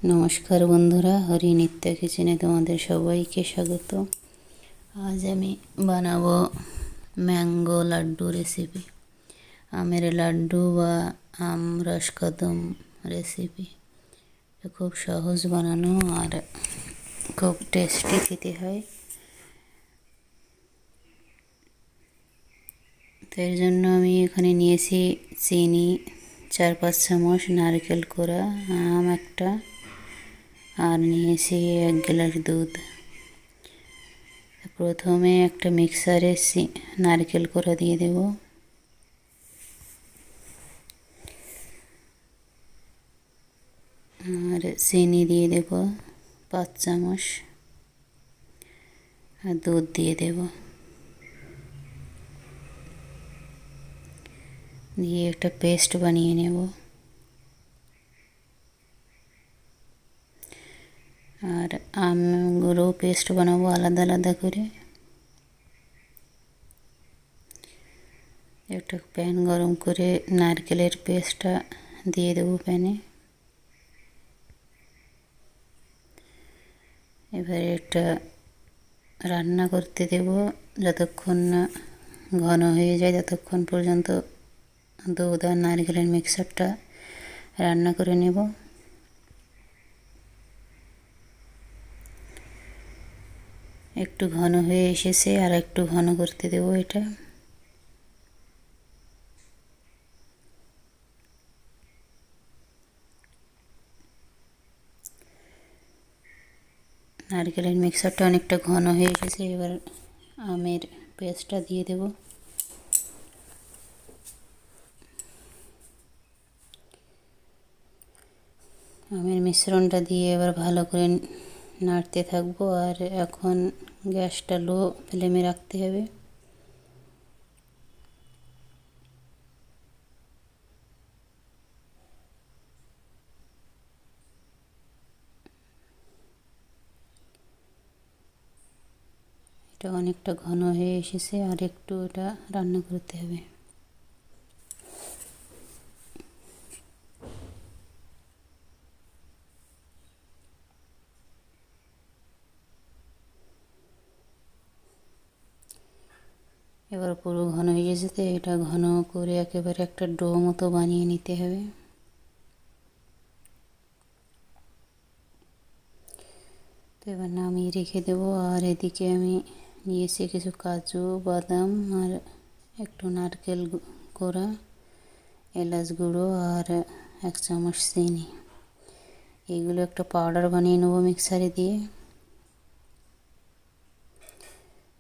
নমস্কার বন্ধুরা, হরিনিত্য কিচেনে তোমাদের সবাইকে স্বাগত। আজ আমি বানাবো ম্যাঙ্গো লাড্ডু রেসিপি। আমের লাড্ডু বা আম রসকদম রেসিপি। খুব সহজ বানানো আর খুব টেস্টি খেতে হয়। তো এর জন্য আমি এখানে নিয়েছি চিনি 4-5 চামচ, নারকেল কোড়া, আম একটা, আর নিয়েছি 1 গ্লাস দুধ। প্রথমে একটা মিক্সারে নারকেল কোড়া দিয়ে দেব, আর চিনি দিয়ে দেব 5 চামচ, আর দুধ দিয়ে দেব, দিয়ে একটা পেস্ট বানিয়ে নেব। আর আমগুলো পেস্ট বানাবো আলাদা আলাদা করে। একটা প্যান গরম করে নারকেলের পেস্টটা দিয়ে দেবো প্যানে। এবারে একটা রান্না করতে দেব যতক্ষণ না ঘন হয়ে যায়, ততক্ষণ পর্যন্ত দুধ আর নারকেলের মিক্সারটা রান্না করে নেব। একটু ঘন হয়ে এসেছে, আর একটু ঘন করতে দেব এটা। নারকেলের মিক্সারটা অনেকটা ঘন হয়ে এসেছে। এবার আমের পেস্টটা দিয়ে দেব। আমের মিশ্রণটা দিয়ে এবার ভালো করে নাড়তে থাকবো। আর এখন গ্যাসটা লো ফ্লেমে রাখতে হবে। এটা অনেকটা ঘন হয়ে এসেছে, আর একটু এটা রান্না করতে হবে। এবার পুরো ঘন হয়ে গেছে, এটা ঘন করে একেবারে একটা ডো মতো বানিয়ে নিতে হবে। তো এবার নামিয়ে রেখে দেবো। আর এদিকে আমি নিয়েছি কিছু কাজু বাদাম, আর একটু নারকেল কোড়া, এলাচ গুঁড়ো, আর 1 চামচ চিনি। এইগুলো একটা পাউডার বানিয়ে নেবো মিক্সারে দিয়ে।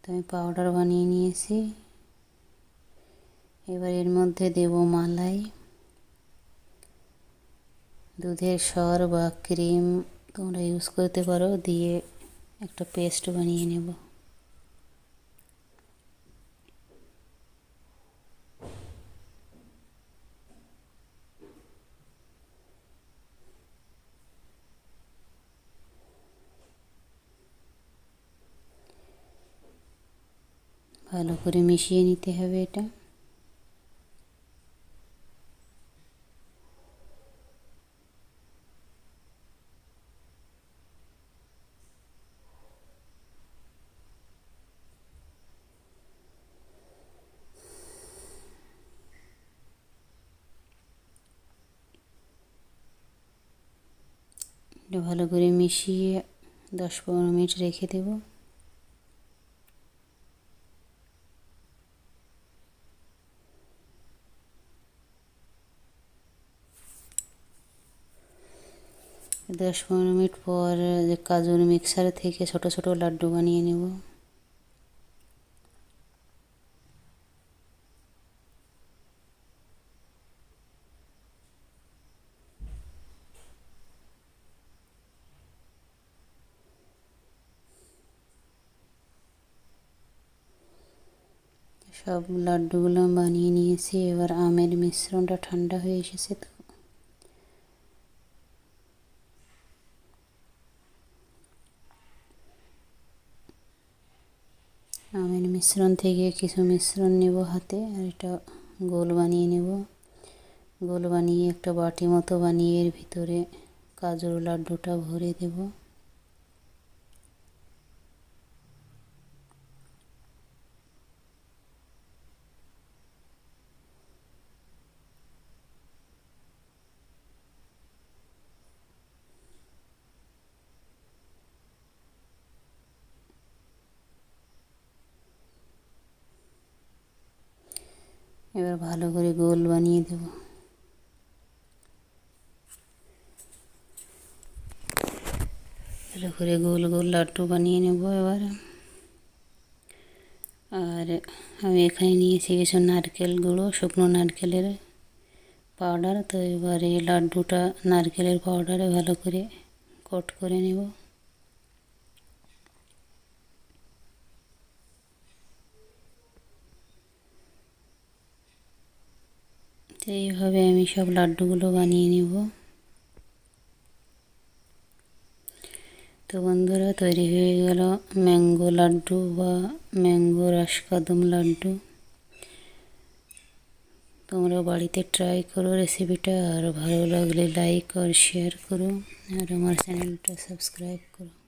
তো আমি পাউডার বানিয়ে নিয়েছি। এবার এর মধ্যে দেব মালাই, দুধের সর বা ক্রিম তোমরা ইউজ করতে পারো, দিয়ে একটা পেস্ট বানিয়ে নেব। ভালো করে মিশিয়ে নিতে হবে এটা। এটা ভালো করে মিশিয়ে 10-15 মিনিট রেখে দেব। দশ 15 মিনিট পর যে কাজুর মিক্সার থেকে ছোট ছোট লাড্ডু বানিয়ে নেব। সব লাড্ডুগুলো বানিয়ে নিয়েছি। এবার আমের মিশ্রণটা ঠান্ডা হয়ে এসেছে, তো আমের মিশ্রণ থেকে কিছু মিশ্রণ নেব হাতে, আর এটা গোল বানিয়ে নেব। গোল বানিয়ে একটা বাটি মতো বানিয়ে এর ভিতরে কাজুর লাড্ডুটা ভরে দেব। এবার ভালো করে গোল বানিয়ে দেব। ভালো করে গোল গোল লাড্ডু বানিয়ে নেব এবার। আর আমি এখানে নিয়েছি কিছু নারকেল গুঁড়ো, শুকনো নারকেলের পাউডার। তো এবারে লাড্ডুটা নারকেলের পাউডারে ভালো করে কোট করে নেব। তো এইভাবে আমি সব লাড্ডুগুলো বানিয়ে নেব। তো বন্ধুরা, তৈরি হয়ে গেল ম্যাঙ্গো লাড্ডু বা ম্যাঙ্গো রাসকাদম লাড্ডু। তোমরা বাড়িতে ট্রাই করো রেসিপিটা, আর ভালো লাগলে লাইক আর শেয়ার করো, আর আমার চ্যানেলটা সাবস্ক্রাইব করো।